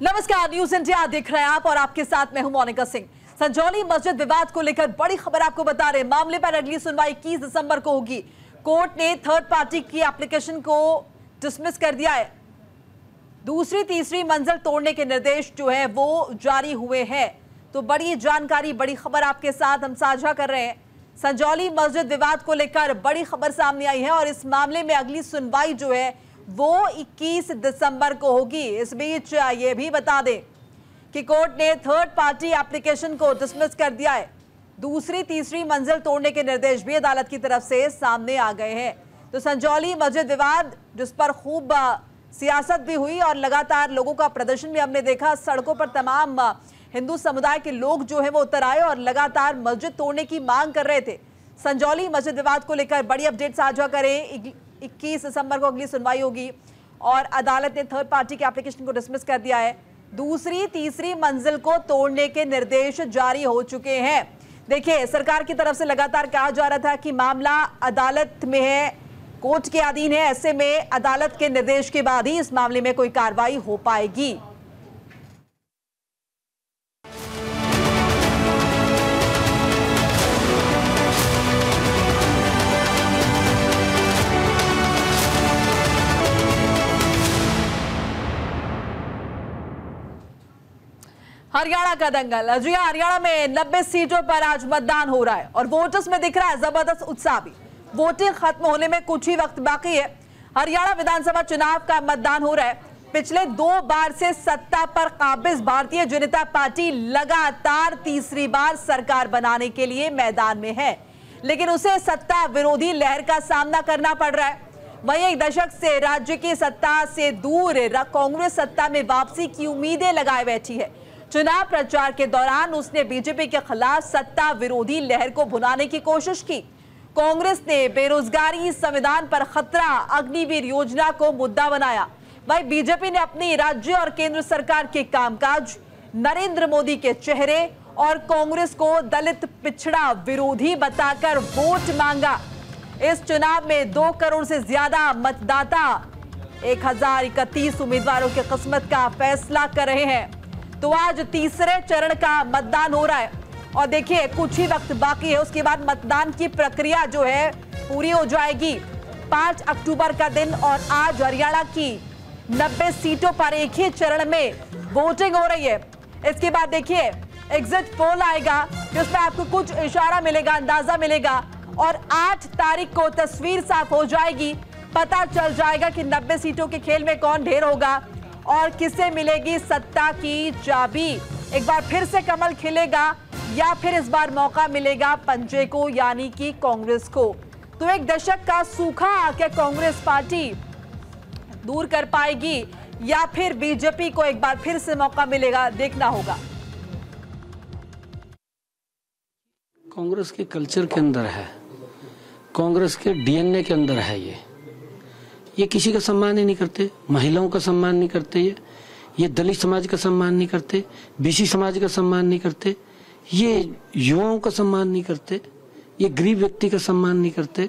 नमस्कार, news India देख रहे हैं आप और आपके साथ मैं हूं मोनिका सिंह। संजौली मस्जिद विवाद को लेकर बड़ी खबर आपको बता रहे हैं। मामले पर अगली सुनवाई 21 दिसंबर को होगी। कोर्ट ने थर्ड पार्टी की एप्लीकेशन को डिसमिस कर दिया है। दूसरी तीसरी मंजिल तोड़ने के निर्देश जो है वो जारी हुए हैं। तो बड़ी जानकारी, बड़ी खबर आपके साथ हम साझा कर रहे हैं। संजौली मस्जिद विवाद को लेकर बड़ी खबर सामने आई है और इस मामले में अगली सुनवाई जो है वो 21 दिसंबर को होगी। इस बीच ये भी बता दें कि कोर्ट ने थर्ड पार्टी एप्लीकेशन को डिसमिस कर दिया है। दूसरी तीसरी मंजिल तोड़ने के निर्देश भी अदालत की तरफ से सामने आ गए हैं। तो संजौली मस्जिद विवाद जिस पर खूब सियासत भी हुई और लगातार लोगों का प्रदर्शन भी हमने देखा। सड़कों पर तमाम हिंदू समुदाय के लोग जो है वो उतर आए और लगातार मस्जिद तोड़ने की मांग कर रहे थे। संजौली मस्जिद विवाद को लेकर बड़ी अपडेट साझा करें। 21 दिसंबर को अगली सुनवाई होगी और अदालत ने थर्ड पार्टी के एप्लीकेशन को डिसमिस कर दिया है। दूसरी तीसरी मंजिल को तोड़ने के निर्देश जारी हो चुके हैं। देखिए, सरकार की तरफ से लगातार कहा जा रहा था कि मामला अदालत में है, कोर्ट के अधीन है। ऐसे में अदालत के निर्देश के बाद ही इस मामले में कोई कार्रवाई हो पाएगी। हरियाणा का दंगल। जी, हरियाणा में 90 सीटों पर आज मतदान हो रहा है और वोटर्स में दिख रहा है जबरदस्त उत्साह भी। वोटिंग खत्म होने में कुछ ही वक्त बाकी है। हरियाणा विधानसभा चुनाव का मतदान हो रहा है। पिछले 2 बार से सत्ता पर काबिज भारतीय जनता पार्टी लगातार तीसरी बार सरकार बनाने के लिए मैदान में है, लेकिन उसे सत्ता विरोधी लहर का सामना करना पड़ रहा है। वहीं एक दशक से राज्य की सत्ता से दूर कांग्रेस सत्ता में वापसी की उम्मीदें लगाए बैठी है। चुनाव प्रचार के दौरान उसने बीजेपी के खिलाफ सत्ता विरोधी लहर को भुनाने की कोशिश की। कांग्रेस ने बेरोजगारी, संविधान पर खतरा, अग्निवीर योजना को मुद्दा बनाया। वहीं बीजेपी ने अपनी राज्य और केंद्र सरकार के कामकाज, नरेंद्र मोदी के चेहरे और कांग्रेस को दलित पिछड़ा विरोधी बताकर वोट मांगा। इस चुनाव में 2 करोड़ से ज्यादा मतदाता 1031 उम्मीदवारों की किस्मत का फैसला कर रहे हैं। तो आज तीसरे चरण का मतदान हो रहा है और देखिए कुछ ही वक्त बाकी है, उसके बाद मतदान की प्रक्रिया जो है पूरी हो जाएगी। 5 अक्टूबर का दिन और आज हरियाणा की 90 सीटों पर एक ही चरण में वोटिंग हो रही है। इसके बाद देखिए एग्जिट पोल आएगा जिसमें आपको कुछ इशारा मिलेगा, अंदाजा मिलेगा और 8 तारीख को तस्वीर साफ हो जाएगी। पता चल जाएगा कि 90 सीटों के खेल में कौन ढेर होगा और किसे मिलेगी सत्ता की चाबी। एक बार फिर से कमल खिलेगा या फिर इस बार मौका मिलेगा पंजे को, यानी कि कांग्रेस को। तो एक दशक का सूखा क्या कांग्रेस पार्टी दूर कर पाएगी या फिर बीजेपी को एक बार फिर से मौका मिलेगा, देखना होगा। कांग्रेस के कल्चर के अंदर है, कांग्रेस के डीएनए के अंदर है। ये किसी का सम्मान ही नहीं करते, महिलाओं का सम्मान नहीं करते, ये दलित समाज का सम्मान नहीं करते, बीसी समाज का सम्मान नहीं करते, ये युवाओं का सम्मान नहीं करते, ये गरीब व्यक्ति का सम्मान नहीं करते।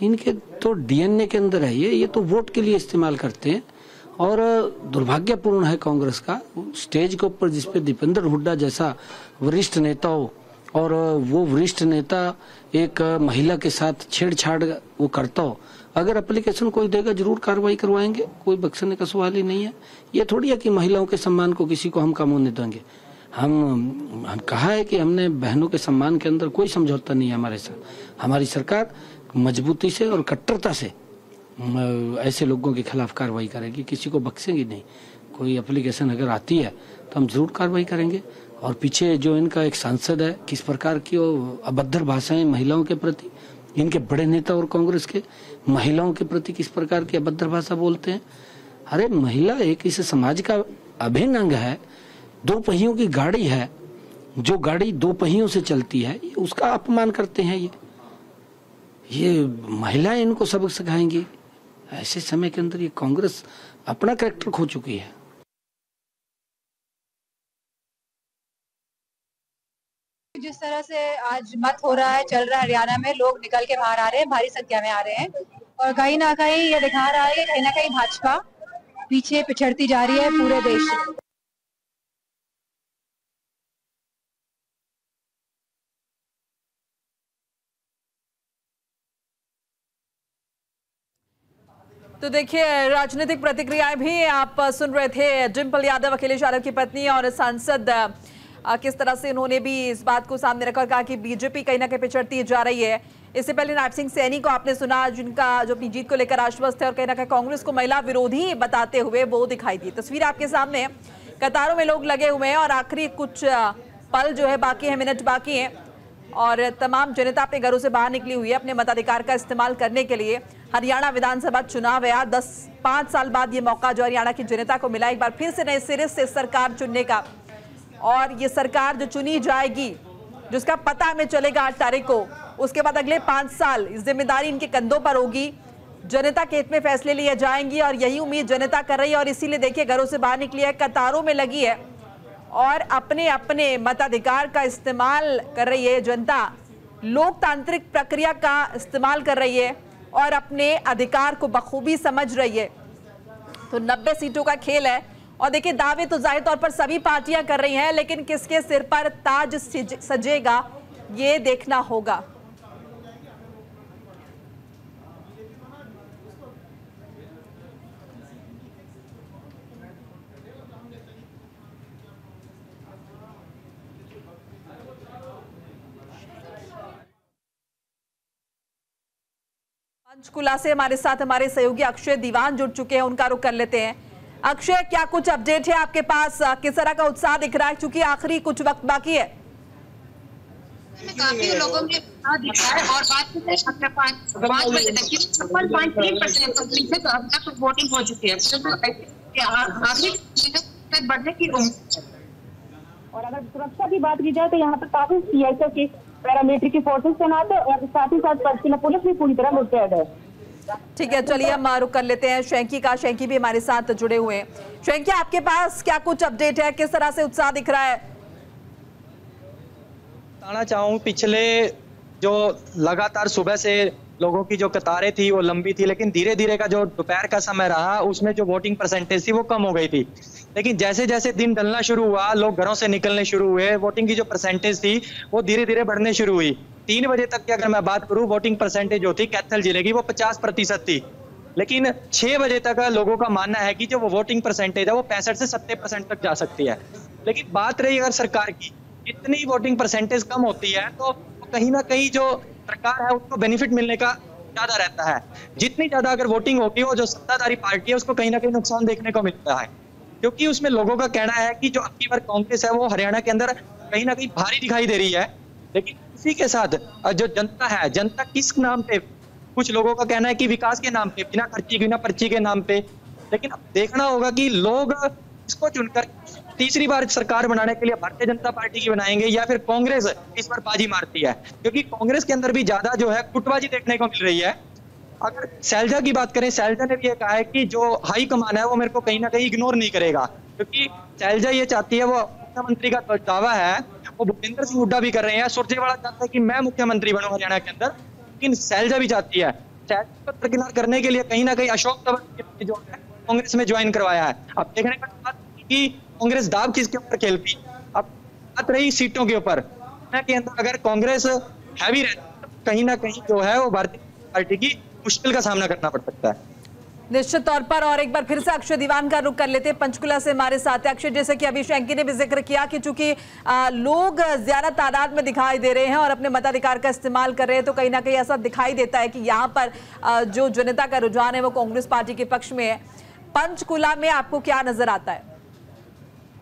इनके तो डीएनए के अंदर है ये तो वोट के लिए इस्तेमाल करते हैं। और दुर्भाग्यपूर्ण है कांग्रेस का स्टेज के ऊपर जिसपे दीपेंद्र हुड्डा जैसा वरिष्ठ नेता हो और वो वरिष्ठ नेता एक महिला के साथ छेड़छाड़ वो करता हो। अगर एप्लीकेशन कोई देगा जरूर कार्रवाई करवाएंगे, कोई बख्शने का सवाल ही नहीं है। ये थोड़ी है कि महिलाओं के सम्मान को किसी को हम कम होने देंगे। हम कहा है कि हमने बहनों के सम्मान के अंदर कोई समझौता नहीं है हमारे साथ। हमारी सरकार मजबूती से और कट्टरता से ऐसे लोगों के खिलाफ कार्रवाई करेगी, किसी को बख्शेंगी नहीं। कोई एप्लीकेशन अगर आती है तो हम जरूर कार्रवाई करेंगे। और पीछे जो इनका एक सांसद है, किस प्रकार की अभद्र भाषाएं महिलाओं के प्रति, इनके बड़े नेता और कांग्रेस के महिलाओं के प्रति किस प्रकार की अभद्र भाषा बोलते हैं। अरे महिला एक इस समाज का अभिन्न अंग है, 2 पहियों की गाड़ी है, जो गाड़ी 2 पहियों से चलती है उसका अपमान करते हैं। ये महिलाएं इनको सबक सिखाएंगी। ऐसे समय के अंदर ये कांग्रेस अपना कैरेक्टर खो चुकी है। जिस तरह से आज मत हो रहा है, चल रहा है हरियाणा में, लोग निकल के बाहर आ रहे हैं, भारी संख्या में आ रहे हैं और कहीं ना कहीं ये दिखा रहा है कि कहीं ना कहीं भाजपा पीछे पिछड़ती जा रही है पूरे देश से। तो देखिए राजनीतिक प्रतिक्रियाएं भी आप सुन रहे थे। डिम्पल यादव अखिलेश यादव की पत्नी और सांसद किस तरह से उन्होंने भी इस बात को सामने रखकर कहा कि बीजेपी कहीं ना कहीं पिछड़ती जा रही है। इससे पहले नायब सिंह सैनी को आपने सुना, जिनका जो अपनी जीत को लेकर आश्वस्त है और कहीं ना कहीं कांग्रेस को महिला विरोधी बताते हुए वो दिखाई दी। तस्वीर आपके सामने, कतारों में लोग लगे हुए हैं और आखिरी कुछ पल जो है बाकी है, मिनट बाकी है और तमाम जनता अपने घरों से बाहर निकली हुई है अपने मताधिकार का इस्तेमाल करने के लिए। हरियाणा विधानसभा चुनाव है, 5 साल बाद ये मौका जो हरियाणा की जनता को मिला एक बार फिर से नए सिरे से सरकार चुनने का। और ये सरकार जो चुनी जाएगी, जिसका पता हमें चलेगा 8 तारीख को, उसके बाद अगले 5 साल जिम्मेदारी इनके कंधों पर होगी। जनता के हित में फैसले लिए जाएंगे और यही उम्मीद जनता कर रही है और इसीलिए देखिए घरों से बाहर निकली है, कतारों में लगी है और अपने अपने मताधिकार का इस्तेमाल कर रही है जनता। लोकतांत्रिक प्रक्रिया का इस्तेमाल कर रही है और अपने अधिकार को बखूबी समझ रही है। तो 90 सीटों का खेल है और देखिए दावे तो जाहिर तौर पर सभी पार्टियां कर रही हैं, लेकिन किसके सिर पर ताज सजेगा ये देखना होगा। पंचकुला से हमारे साथ हमारे सहयोगी अक्षय दीवान जुड़ चुके हैं, उनका रुख कर लेते हैं। अक्षय, क्या कुछ अपडेट है आपके पास? किस तरह का उत्साह दिख रहा है, क्योंकि आखिरी कुछ वक्त बाकी है? काफी लोगों में उत्साह दिख रहा है और बात करें 5 बजे तक 56.3% कंप्लीट है, तो अब तक वोटिंग हो चुकी है। आगे बढ़ने की उम्मीद है। और अगर सुरक्षा की बात की जाए तो यहाँ पर काफी सीएसएफ की पैरामिलिट्री की फोर्सेस तैनात है और साथ ही साथ पंचकुला पुलिस भी पूरी तरह मुस्तैद है। ठीक है, चलिए हम रुक कर लेते हैं शैंकी का। शैंकी भी हमारे साथ जुड़े हुए हैं। शैंकी, आपके पास क्या कुछ अपडेट है, किस तरह से उत्साह दिख रहा है? बताना चाहूँ, पिछले जो लगातार सुबह से लोगों की जो कतारें थी वो लंबी थी, लेकिन धीरे धीरे का जो दोपहर का समय रहा उसमें जो वोटिंग परसेंटेज थी वो कम हो गई थी। लेकिन जैसे जैसे दिन ढलना शुरू हुआ, लोग घरों से निकलने शुरू हुए, वोटिंग की जो परसेंटेज थी वो धीरे धीरे बढ़ने शुरू हुई। 3 बजे तक की अगर मैं बात करूं, वोटिंग परसेंटेज जो थी कैथल जिले की वो 50% थी। लेकिन 6 बजे तक लोगों का मानना है कि जो वो वोटिंग परसेंटेज है वो 65 से 70% तक जा सकती है। लेकिन बात रही अगर सरकार की, इतनी वोटिंग परसेंटेज कम होती है तो कहीं ना कहीं जो सरकार है उसको बेनिफिट मिलने का ज्यादा रहता है। जितनी ज्यादा अगर वोटिंग होगी वो जो सत्ताधारी पार्टी है उसको कहीं ना कहीं नुकसान देखने को मिलता है, क्योंकि उसमें लोगों का कहना है कि जो अबकी बार कांग्रेस है वो हरियाणा के अंदर कहीं ना कहीं भारी दिखाई दे रही है। लेकिन इसी के साथ जो जनता है, जनता किस नाम पे, कुछ लोगों का कहना है कि विकास के नाम पे, बिना खर्ची बिना पर्ची के नाम पे। लेकिन अब देखना होगा कि लोग इसको चुनकर तीसरी बार सरकार बनाने के लिए भारतीय जनता पार्टी की बनाएंगे या फिर कांग्रेस इस बार बाजी मारती है, क्योंकि कांग्रेस के अंदर भी ज्यादा जो है गुटबाजी देखने को मिल रही है। अगर शैलजा की बात करें, शैलजा ने भी ये कहा है कि जो हाई कमान है वो मेरे को कहीं ना कहीं इग्नोर नहीं करेगा, क्योंकि शैलजा ये चाहती है, वो मुख्यमंत्री का दावा है वो भूपेंद्र सिंह हुड्डा भी कर रहे हैं, सुरजेवाला चाहता है कि मैं मुख्यमंत्री बनूं हरियाणा के अंदर, लेकिन शैलजा भी चाहती है। शैलजा को दरकिनार करने के लिए कहीं ना कहीं अशोक तंवर जो है कांग्रेस में ज्वाइन करवाया है। अब देखने का बात कि कांग्रेस दाव किसके ऊपर खेलती। अब बात रही सीटों के ऊपर, के अंदर अगर कांग्रेस हैवी रहती तो कहीं ना कहीं जो है वो भारतीय पार्टी की मुश्किल का सामना करना पड़ सकता है निश्चित तौर पर। और एक बार फिर से अक्षय दीवान का रुख कर लेते हैं, पंचकुला से हमारे साथ है अक्षय। जैसे कि अभी शैंकी ने भी जिक्र किया कि चूंकि लोग ज्यादा तादाद में दिखाई दे रहे हैं और अपने मताधिकार का इस्तेमाल कर रहे हैं, तो कहीं ना कहीं ऐसा दिखाई देता है कि यहाँ पर जो जनता का रुझान है वो कांग्रेस पार्टी के पक्ष में है। पंचकुला में आपको क्या नजर आता है?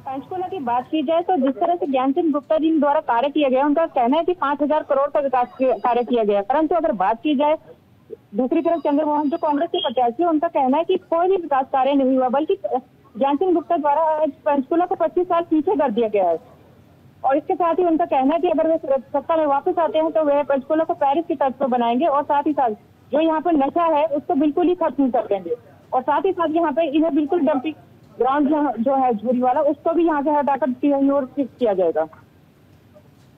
पंचकुला की बात की जाए तो जिस तरह से ज्ञान सिंह गुप्ता जी द्वारा कार्य किया गया, उनका कहना है कि 5,000 करोड़ का विकास कार्य किया गया। परंतु अगर बात की जाए दूसरी तरफ चंद्रमोहन जो कांग्रेस के प्रत्याशी है, उनका कहना है कि कोई भी विकास कार्य नहीं हुआ, बल्कि ज्ञान सिंह गुप्ता द्वारा पंचकुला को 25 साल पीछे कर दिया गया है। और इसके साथ ही उनका कहना है कि अगर वे सत्ता में वापस आते हैं तो वे पंचकुला को पेरिस की तर्ज पर बनाएंगे और साथ ही साथ जो यहाँ पर नशा है उसको बिल्कुल ही खत्म कर देंगे। और साथ ही साथ यहाँ पे इन्हें बिल्कुल डंपिंग ग्राउंड जो है झूरी वाला, उसको भी यहाँ से हटाकर कहीं और फिक्स किया जाएगा।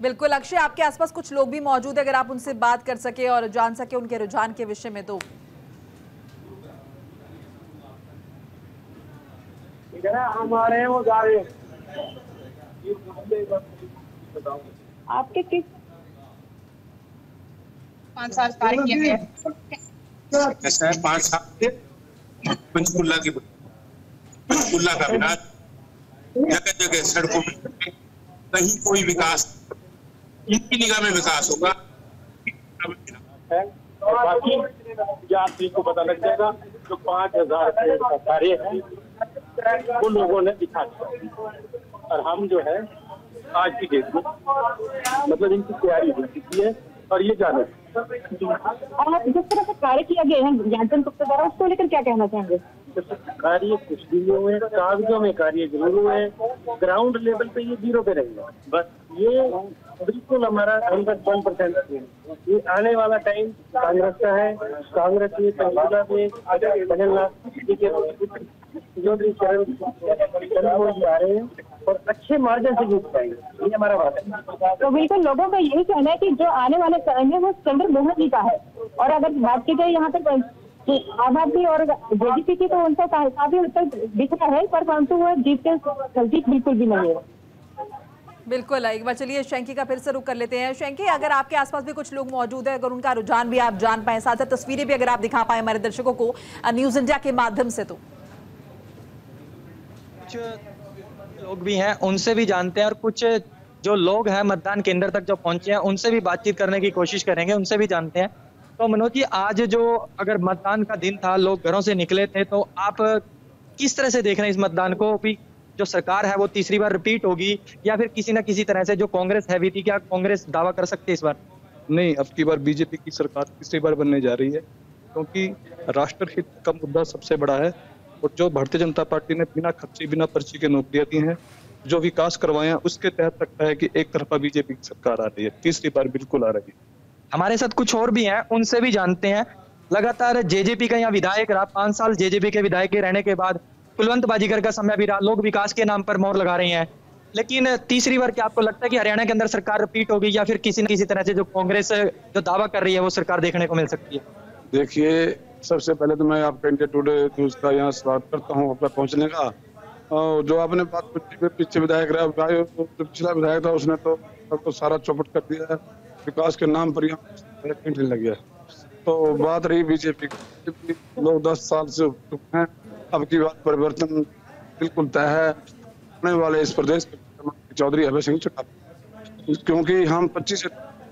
बिल्कुल अक्षय, आपके आसपास कुछ लोग भी मौजूद है, अगर आप उनसे बात कर सके और जान सके उनके रुझान के विषय में तो। हमारे वो जा रहे आपके किस 5 साल कार्य किए हैं? 5 साल पंचकुला का विकास, जगह जगह सड़कों में कहीं कोई विकास, इनकी निगाह में विकास होगा। और बाकी यात्री को पता लग जाएगा जो 5000 का कार्य है वो लोगों ने दिखा दिया, और हम जो है आज की डेट में मतलब इनकी तैयारी हो चुकी है और ये जाने। और जिस तरह से कार्य किया गया है ज्ञानचंद गुप्ता द्वारा, उसको लेकर क्या कहना चाहेंगे? कार्य कुछ भी नहीं हुए, कागजों में कार्य जरूर हुए, ग्राउंड लेवल पे ये 0 पे रहेगा। बस ये बिल्कुल हमारा 100% ये आने वाला टाइम कांग्रेस का है। कांग्रेस में पंचकुला में चौधरी चरण आ रहे हैं और अच्छे मार्जिन से जीत पाएंगे, ये हमारा बात है। तो बिल्कुल लोगों का यही कहना है कि जो आने वाले समय में वो चंद्रमोहन जी का है। और अगर बात की जाए यहाँ पर आम आदमी और जेडीपी की, तो उनका काफी हद तक दिख रहा है, परंतु वो जीत बिल्कुल भी नहीं है। बिल्कुल। एक बार चलिए शैंकी का फिर से रुख कर लेते हैं। शैंकी, अगर आपके आसपास भी कुछ लोग मौजूद है, अगर उनका रुझान भी आप जान पाए, साथ साथ तस्वीरें भी अगर आप दिखा पाए हमारे दर्शकों को न्यूज इंडिया के माध्यम से, तो कुछ लोग भी हैं उनसे भी जानते हैं, और कुछ जो लोग हैं मतदान केंद्र तक जो पहुंचे हैं उनसे भी बातचीत करने की कोशिश करेंगे, उनसे भी जानते हैं। तो मनोज जी, आज जो अगर मतदान का दिन था, लोग घरों से निकले थे, तो आप किस तरह से देख रहे हैं इस मतदान को? भी जो सरकार है वो तीसरी बार रिपीट होगी या फिर किसी ना किसी तरह से जो कांग्रेस हैवी थी, क्या कांग्रेस दावा कर सकती है इस बार? नहीं, अब की बार बीजेपी की सरकार तीसरी बार बनने जा रही है, क्योंकि राष्ट्रहित का मुद्दा सबसे बड़ा है। और जो भारतीय जनता पार्टी ने बिना खर्ची बिना पर्ची के नौकरियां दी हैं, जो विकास करवाए हैं, उसके तहत लगता है कि एक तरफा बीजेपी की सरकार आ रही है, तीसरी बार बिल्कुल आ रही है। हमारे साथ कुछ और भी हैं, उनसे भी जानते हैं। लगातार जेजेपी का यहाँ विधायक रहा, 5 साल जेजेपी के विधायक के रहने के बाद कुलवंत बाजीगर का समय भी रहा, लोग विकास के नाम पर मोहर लगा रहे हैं। लेकिन तीसरी बार क्या आपको लगता है कि हरियाणा के अंदर सरकार रिपीट होगी या फिर किसी न किसी तरह से जो कांग्रेस जो दावा कर रही है वो सरकार देखने को मिल सकती है? देखिए, सबसे पहले तो मैं आपका इंडिया टुडे न्यूज का यहाँ स्वागत करता हूँ आपका पहुँचने का। और जो आपने बात पीछे विधायक रहा, जो पिछला विधायक था उसने तो सारा चौपट कर दिया है, विकास के नाम पर यहाँ लग गया। तो बात रही बीजेपी की, लोग 10 साल से चुके हैं, अब की बात परिवर्तन बिल्कुल तय है। आने वाले इस प्रदेश के चौधरी अभय सिंह चौटाला, क्योंकि हम 25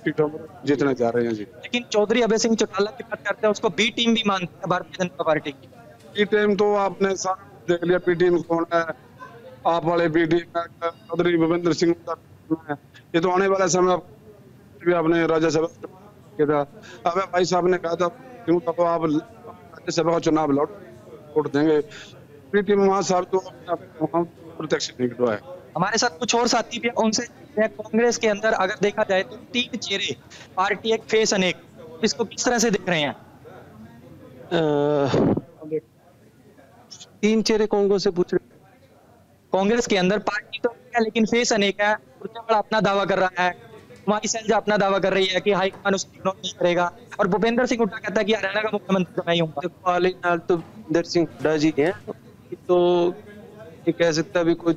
सीटों पर जीतने जा रहे हैं जी। लेकिन चौधरी अभय सिंह चौटाला की बात करते हैं, उसको बी टीम भी मानते हैं भारतीय जनता पार्टी की। बी टीम तो आपने साथ देख लिया, बी टीम कौन है? आप वाले बी टीम चौधरी भूपेंद्र सिंह, ये तो आने वाले समय भी आपने राज्यसभा था, अब भाई साहब ने कहा था क्यों तो आप राज्यसभा का चुनाव वोट देंगे। वहां साहब तो प्रत्यक्ष निकलवा है। हमारे साथ कुछ और साथी भी, उनसे कांग्रेस के अंदर अगर देखा जाए तो 3 चेहरे, पार्टी एक फेस अनेक, इसको किस तरह से देख रहे हैं? 3 चेहरे कांग्रेस से पूछ रहे? कांग्रेस के अंदर पार्टी तो है लेकिन फेस अनेक है। उर्जावाला अपना दावा कर रहा है, कुमारी सैलजा अपना दावा कर रही है कि हाईकमान उसको इग्नोर नहीं करेगा, और भूपेंद्र सिंह हुड्डा कहता है कि हरियाणा का मुख्यमंत्री मैं ही हूँ। तो भूपेंद्र सिंह हुड्डा जी हैं, तो ये कह सकता भी कोई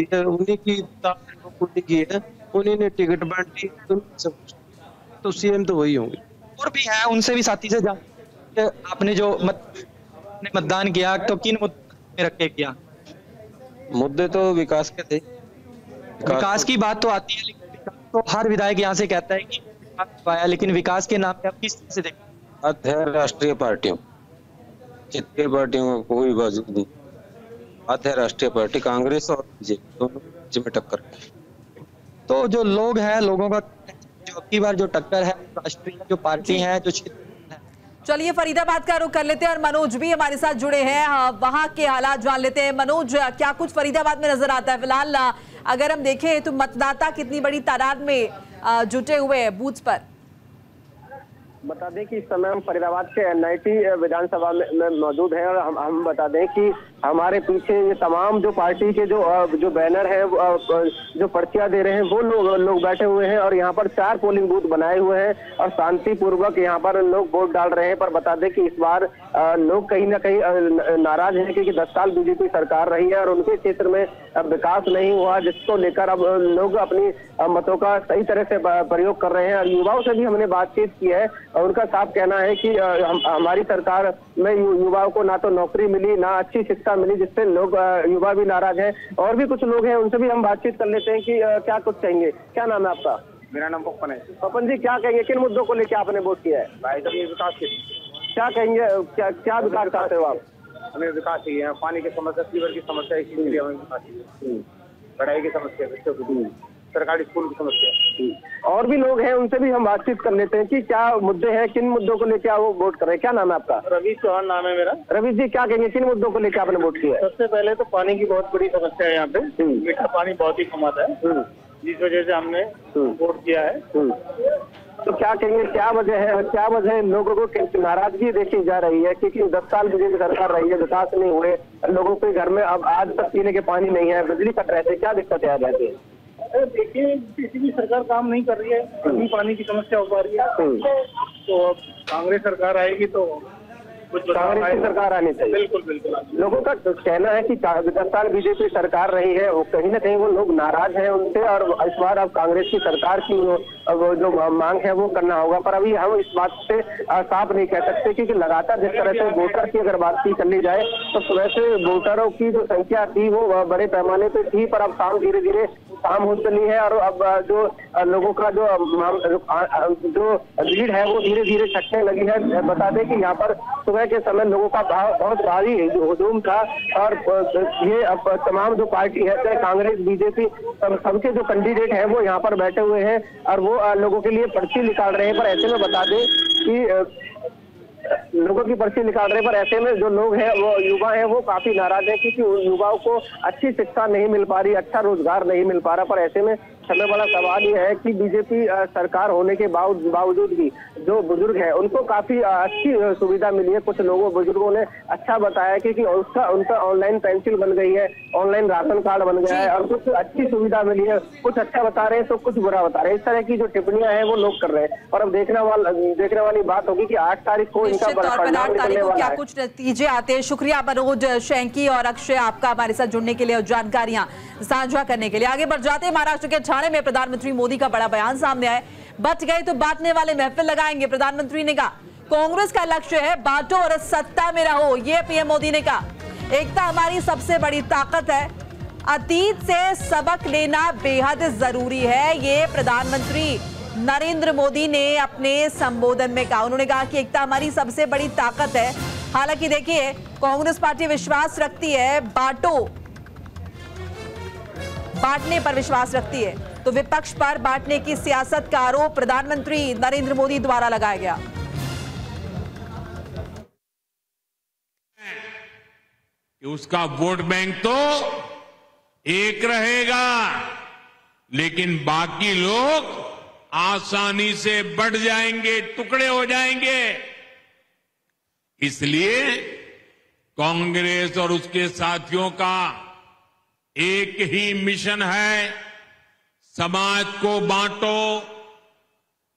है, उन्हीं की है, उन्हीं ने टिकट बांटी, तो सीएम तो वही होंगे। और भी है, उनसे भी साथी से जान, आपने जो मतदान किया तो किन मुद्दे रख के किया? मुद्दे तो विकास के थे। विकास की बात तो आती है, लेकिन तो हर विधायक यहाँ से कहता है कि आया, लेकिन विकास के नाम पे आप किस तरह से देखते हैं? है राष्ट्रीय पार्टियों, क्षेत्रीय पार्टियों का कोई बाजू नहीं, है राष्ट्रीय पार्टी कांग्रेस और बीजेपी दोनों में टक्कर। तो जो लोग हैं, लोगों का जो अब की बार जो टक्कर है राष्ट्रीय जो पार्टी है, जो क्षेत्र। चलिए फरीदाबाद का रुख कर लेते हैं और मनोज भी हमारे साथ जुड़े हैं, वहां के हालात जान लेते हैं। मनोज, क्या कुछ फरीदाबाद में नजर आता है? फिलहाल अगर हम देखें तो मतदाता कितनी बड़ी तादाद में जुटे हुए हैं बूथ पर? बता दें कि इस समय हम फरीदाबाद के NIT विधानसभा में मौजूद हैं और हम बता दें कि हमारे पीछे ये तमाम जो पार्टी के जो बैनर है, जो पर्चियां दे रहे हैं, वो लोग बैठे हुए हैं और यहाँ पर 4 पोलिंग बूथ बनाए हुए हैं और शांतिपूर्वक यहाँ पर लोग वोट डाल रहे हैं। पर बता दें कि इस बार लोग कहीं ना कहीं नाराज हैं क्योंकि 10 साल बीजेपी सरकार रही है और उनके क्षेत्र में विकास नहीं हुआ, जिसको लेकर अब लोग अपनी मतों का सही तरह से प्रयोग कर रहे हैं। और युवाओं से भी हमने बातचीत की है और उनका साफ कहना है कि हमारी सरकार में युवाओं को ना तो नौकरी मिली, ना अच्छी शिक्षा मिली, जिससे लोग युवा भी नाराज हैं। और भी कुछ लोग हैं, उनसे भी हम बातचीत कर लेते हैं कि क्या कुछ कहेंगे। क्या नाम है आपका? मेरा नाम पप्पन है। पप्पन जी, क्या कहेंगे, किन मुद्दों को लेकर आपने वोट किया है? भाई साहब, ये विकास के क्या कहेंगे, क्या विकास चाहते हो आप? हमें विकास चाहिए, पानी की समस्या, सीवर की समस्या, इसके लिए हमें विकास चाहिए, पढ़ाई की समस्या, बच्चों की, सरकारी स्कूल की समस्या। और भी लोग हैं, उनसे भी हम बातचीत कर लेते हैं कि क्या मुद्दे हैं, किन मुद्दों को लेकर वो वोट कर रहे हैं। क्या नाम है आपका? रवि चौहान नाम है मेरा। रवि जी, क्या कहेंगे, किन मुद्दों को लेकर आपने वोट किया है? सबसे पहले तो पानी की बहुत बड़ी समस्या है यहाँ पे, मीठा पानी बहुत ही कम आता है, जिस वजह से हमने वोट किया है। तो क्या कहेंगे, क्या वजह है लोगों को नाराजगी देखी जा रही है? क्योंकि 10 साल बीजेपी सरकार रही है, विकास नहीं हुए, लोगों के घर में अब आज तक पीने के पानी नहीं है, बिजली कट रहे थे, क्या दिक्कत आ जाती है? देखिए, किसी भी सरकार काम नहीं कर रही है, कभी पानी की समस्या हो पा रही है। तो अब कांग्रेस सरकार आएगी तो कांग्रेस की सरकार आनी चाहिए। बिल्कुल बिल्कुल। लोगों का कहना है कि 10 साल बीजेपी सरकार रही है, वो कहीं ना कहीं वो लोग नाराज हैं उनसे और इस बार अब कांग्रेस की सरकार की जो मांग है वो करना होगा। पर अभी हम इस बात से साफ नहीं कह सकते क्योंकि लगातार जिस तरह से वोटर की अगर बात की कर ली जाए तो सुबह से वोटरों की जो संख्या थी वो बड़े पैमाने पे थी, पर अब शाम धीरे धीरे शाम हो चली है और अब जो लोगों का जो भीड़ है वो धीरे धीरे छटने लगी है। बता दें कि यहाँ पर सुबह के समय लोगों का बहुत भारी हुजूम था और ये अब तमाम जो पार्टी है, चाहे कांग्रेस, बीजेपी, सबके जो कैंडिडेट हैं वो यहाँ पर बैठे हुए हैं और वो लोगों के लिए पर्ची निकाल रहे हैं। पर ऐसे में बता दें कि लोगों की पर्ची निकाल रहे, पर ऐसे में जो लोग हैं वो युवा हैं वो काफी नाराज है क्योंकि युवाओं को अच्छी शिक्षा नहीं मिल पा रही, अच्छा रोजगार नहीं मिल पा रहा। पर ऐसे में सबसे बड़ा सवाल ये है कि बीजेपी सरकार होने के बावजूद भी जो बुजुर्ग है उनको काफी अच्छी सुविधा मिली है। कुछ लोगों बुजुर्गों ने अच्छा बताया कि उनका ऑनलाइन पेंसिल बन गई है, ऑनलाइन राशन कार्ड बन गया है और कुछ अच्छी सुविधा मिली है। कुछ अच्छा बता रहे हैं तो कुछ बुरा बता रहे हैं, इस तरह की जो टिप्पणियां हैं वो लोग कर रहे हैं। और अब देखने वाली बात होगी कि 8 तारीख को इनका परिणाम निकलने वाला है। क्या कुछ नतीजे आते हैं। शुक्रिया मनोज शैंकी और अक्षय आपका हमारे साथ जुड़ने के लिए और जानकारियां साझा करने के लिए। आगे बढ़ जाते हैं। महाराष्ट्र के ठाणे में प्रधानमंत्री मोदी का बड़ा बयान सामने आया। बच गए तो बांटने वाले महफिल लगाएंगे, प्रधानमंत्री ने कहा। कांग्रेस का लक्ष्य है बांटो और सत्ता में रहो, ये पीएम मोदी ने कहा। एकता हमारी सबसे बड़ी ताकत है, अतीत से सबक लेना बेहद जरूरी है, ये प्रधानमंत्री नरेंद्र मोदी ने अपने संबोधन में कहा। उन्होंने कहा कि एकता हमारी सबसे बड़ी ताकत है। हालांकि देखिए, कांग्रेस पार्टी विश्वास रखती है बांटने पर विश्वास रखती है, तो विपक्ष पर बांटने की सियासत का आरोप प्रधानमंत्री नरेंद्र मोदी द्वारा लगाया गया। उसका वोट बैंक तो एक रहेगा, लेकिन बाकी लोग आसानी से बढ़ जाएंगे, टुकड़े हो जाएंगे। इसलिए कांग्रेस और उसके साथियों का एक ही मिशन है, समाज को बांटो,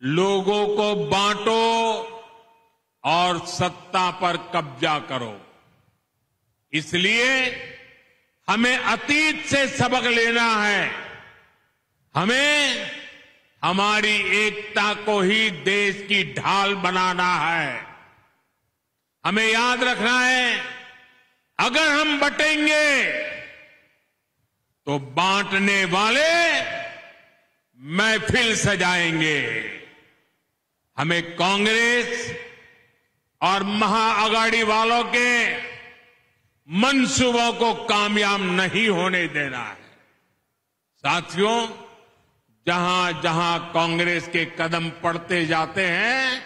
लोगों को बांटो और सत्ता पर कब्जा करो। इसलिए हमें अतीत से सबक लेना है, हमें हमारी एकता को ही देश की ढाल बनाना है। हमें याद रखना है, अगर हम बटेंगे तो बांटने वाले महफिल सजाएंगे। हमें कांग्रेस और महाआघाड़ी वालों के मंसूबों को कामयाब नहीं होने देना है। साथियों, जहां जहां कांग्रेस के कदम पड़ते जाते हैं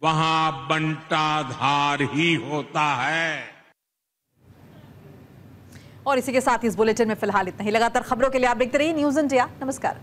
वहां बंटाधार ही होता है। और इसी के साथ इस बुलेटिन में फिलहाल इतना ही। लगातार खबरों के लिए आप देखते रहिए न्यूज़ इंडिया। नमस्कार।